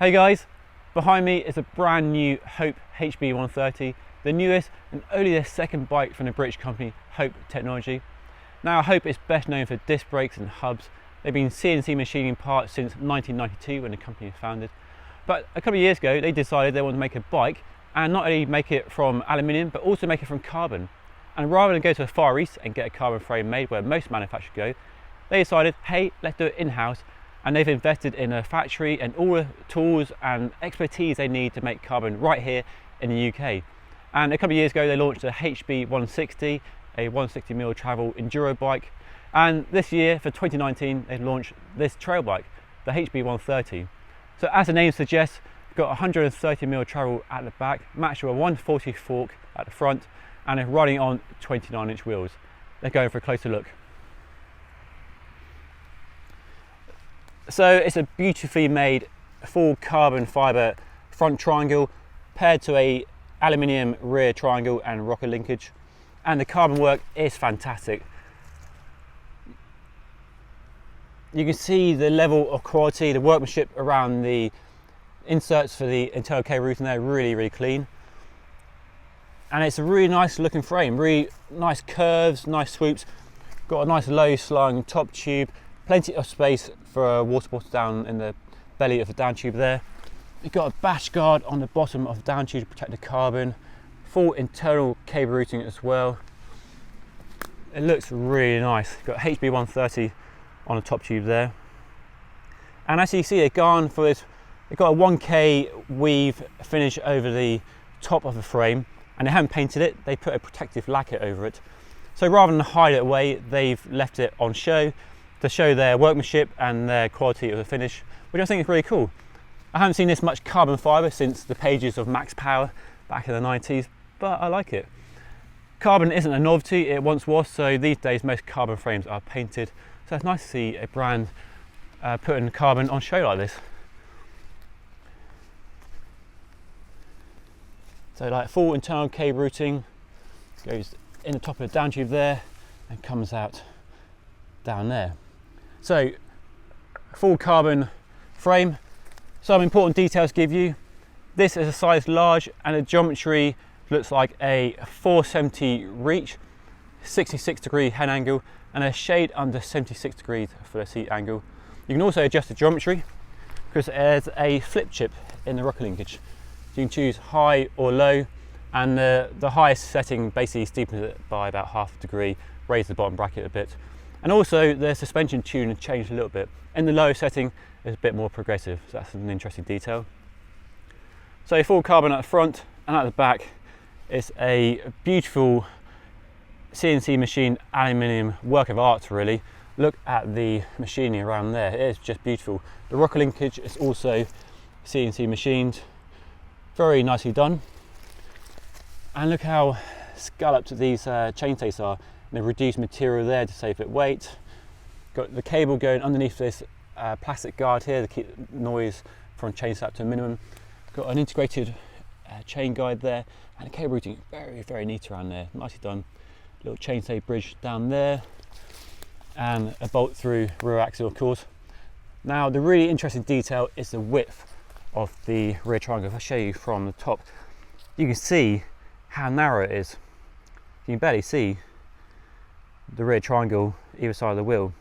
Hey guys, behind me is a brand new Hope HB130, the newest and only the second bike from the British company Hope Technology. Now Hope is best known for disc brakes and hubs. They've been CNC machining parts since 1992 when the company was founded. But a couple of years ago they decided they wanted to make a bike and not only make it from aluminium but also make it from carbon. And rather than go to the Far East and get a carbon frame made where most manufacturers go, they decided, hey, let's do it in-house. And they've invested in a factory and all the tools and expertise they need to make carbon right here in the UK. And a couple of years ago they launched a HB160, a 160mm travel enduro bike. And this year, for 2019, they've launched this trail bike, the HB130. So as the name suggests, we've got 130mm travel at the back, matched with a 140 fork at the front, and it's running on 29-inch wheels. Let's go for a closer look. So it's a beautifully made full carbon fibre front triangle paired to a aluminium rear triangle and rocker linkage, and the carbon work is fantastic. You can see the level of quality, the workmanship around the inserts for the internal cable routing there, really clean. And it's a really nice looking frame, really nice curves, nice swoops, got a nice low slung top tube, plenty of space for a water bottle down in the belly of the down tube there. You've got a bash guard on the bottom of the down tube to protect the carbon, full internal cable routing as well. It looks really nice. You've got HB130 on the top tube there. And as you see, they've gone for this, they've got a 1K weave finish over the top of the frame, and they haven't painted it, they put a protective lacquer over it. So rather than hide it away, they've left it on show to show their workmanship and their quality of the finish, which I think is really cool. I haven't seen this much carbon fibre since the pages of Max Power back in the 90s, but I like it. Carbon isn't a novelty, it once was, so these days most carbon frames are painted. So it's nice to see a brand putting carbon on show like this. So like full internal cable routing, goes in the top of the down tube there and comes out down there. So full carbon frame. Some important details to give you. This is a size large and the geometry looks like a 470 reach, 66-degree head angle and a shade under 76 degrees for the seat angle. You can also adjust the geometry because there's a flip chip in the rocker linkage. You can choose high or low, and the highest setting basically steepens it by about half a degree, raises the bottom bracket a bit. And also the suspension tune has changed a little bit. In the low setting, it's a bit more progressive, so that's an interesting detail. So full carbon at the front and at the back, it's a beautiful CNC machined aluminium work of art really. Look at the machining around there, it is just beautiful. The rocker linkage is also CNC machined, very nicely done. And look how scalloped these chainstays are. They've reduced material there to save it weight. Got the cable going underneath this plastic guard here to keep noise from chain snap to a minimum. Got an integrated chain guide there, and the cable routing very neat around there, nicely done. Little chainstay bridge down there, and a bolt through rear axle of course. Now the really interesting detail is the width of the rear triangle. If I show you from the top, you can see how narrow it is. You can barely see the rear triangle either side of the wheel.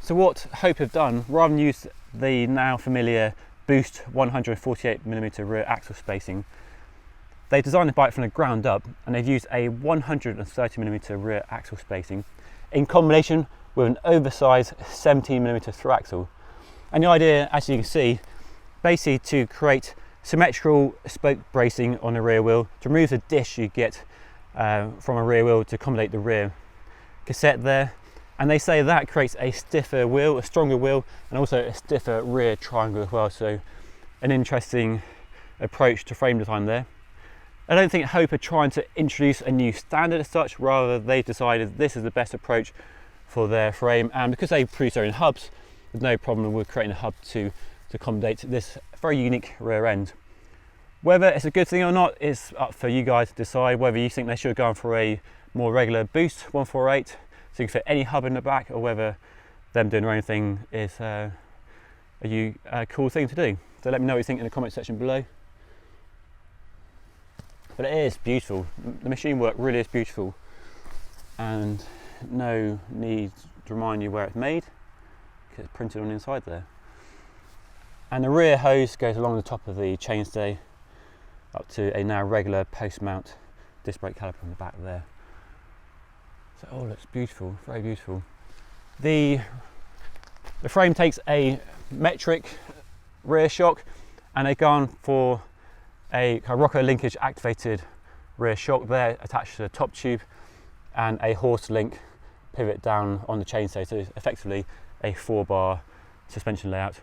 So what Hope have done, rather than use the now familiar Boost 148mm rear axle spacing, they designed the bike from the ground up and they've used a 130mm rear axle spacing in combination with an oversized 17mm through axle. And the idea, as you can see, basically to create symmetrical spoke bracing on the rear wheel, to remove the dish you get from a rear wheel to accommodate the rear cassette there. And they say that creates a stiffer wheel, a stronger wheel, and also a stiffer rear triangle as well. So an interesting approach to frame design there. I don't think Hope are trying to introduce a new standard as such, rather they've decided this is the best approach for their frame, and because they produce their own hubs, there's no problem with creating a hub to accommodate this very unique rear end. Whether it's a good thing or not is up for you guys to decide, whether you think they should have gone for a more regular Boost 148 so you can fit any hub in the back, or whether them doing their own thing is a cool thing to do. So let me know what you think in the comment section below. But it is beautiful. The machine work really is beautiful, and no need to remind you where it's made because it's printed on the inside there. And the rear hose goes along the top of the chainstay up to a now regular post mount disc brake caliper on the back there. So it all looks beautiful, very beautiful. The frame takes a metric rear shock, and they've gone for a kind of Rocco linkage activated rear shock there attached to the top tube, and a horse link pivot down on the chainstay, so it's effectively a 4-bar suspension layout.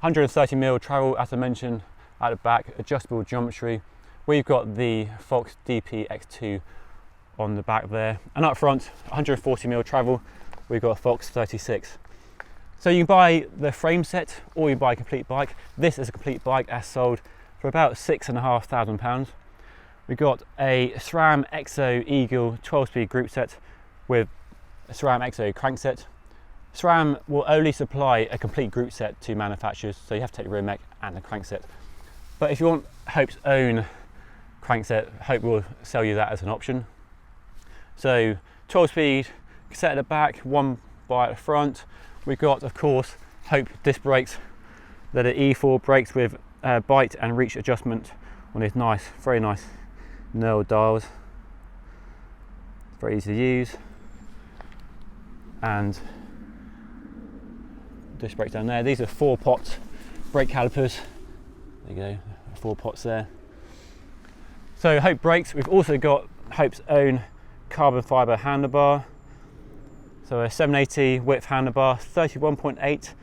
130mm travel, as I mentioned, at the back, adjustable geometry. We've got the Fox DP X2 on the back there, and up front 140mm travel, we've got a Fox 36. So you can buy the frame set or you buy a complete bike. This is a complete bike as sold for about £6,500. We've got a SRAM X0 Eagle 12-speed group set with a SRAM X0 crankset. SRAM will only supply a complete group set to manufacturers, so you have to take the rear mech and the crankset. But if you want Hope's own crankset, Hope will sell you that as an option. So 12-speed cassette at the back, 1 bar at the front. We've got, of course, Hope disc brakes that are E4 brakes with bite and reach adjustment on these nice, very nice knurled dials. Very easy to use. And disc brakes down there. These are 4-pot brake calipers. There you go, 4 pots there. So Hope brakes, we've also got Hope's own carbon fibre handlebar. So a 780 width handlebar, 31.8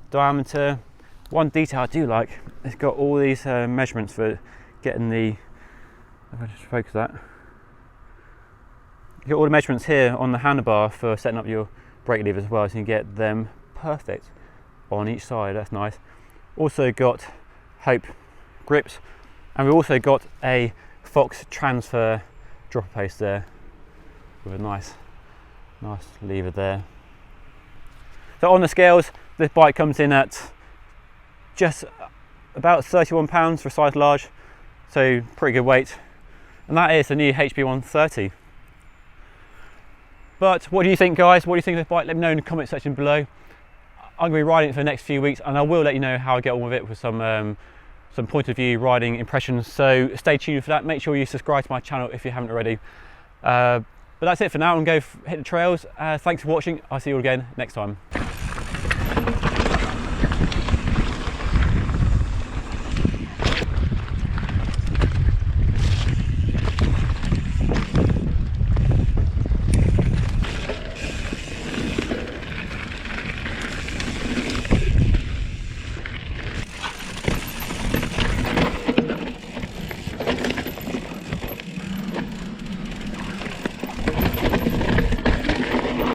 diameter. One detail I do like, it's got all these measurements for getting the, if I just focus that, you get all the measurements here on the handlebar for setting up your brake levers as well, so you can get them perfect on each side. That's nice. Also got Hope grips, and we've also got a Fox transfer dropper post there with a nice lever there. So on the scales, this bike comes in at just about £31 for a size large, so pretty good weight, and that is the new HB130. But what do you think, guys? What do you think of this bike? Let me know in the comment section below. I'm going to be riding it for the next few weeks, and I will let you know how I get on with it with some point of view riding impressions, so stay tuned for that. Make sure you subscribe to my channel if you haven't already. But that's it for now. I'm going to go hit the trails. Thanks for watching. I'll see you all again next time.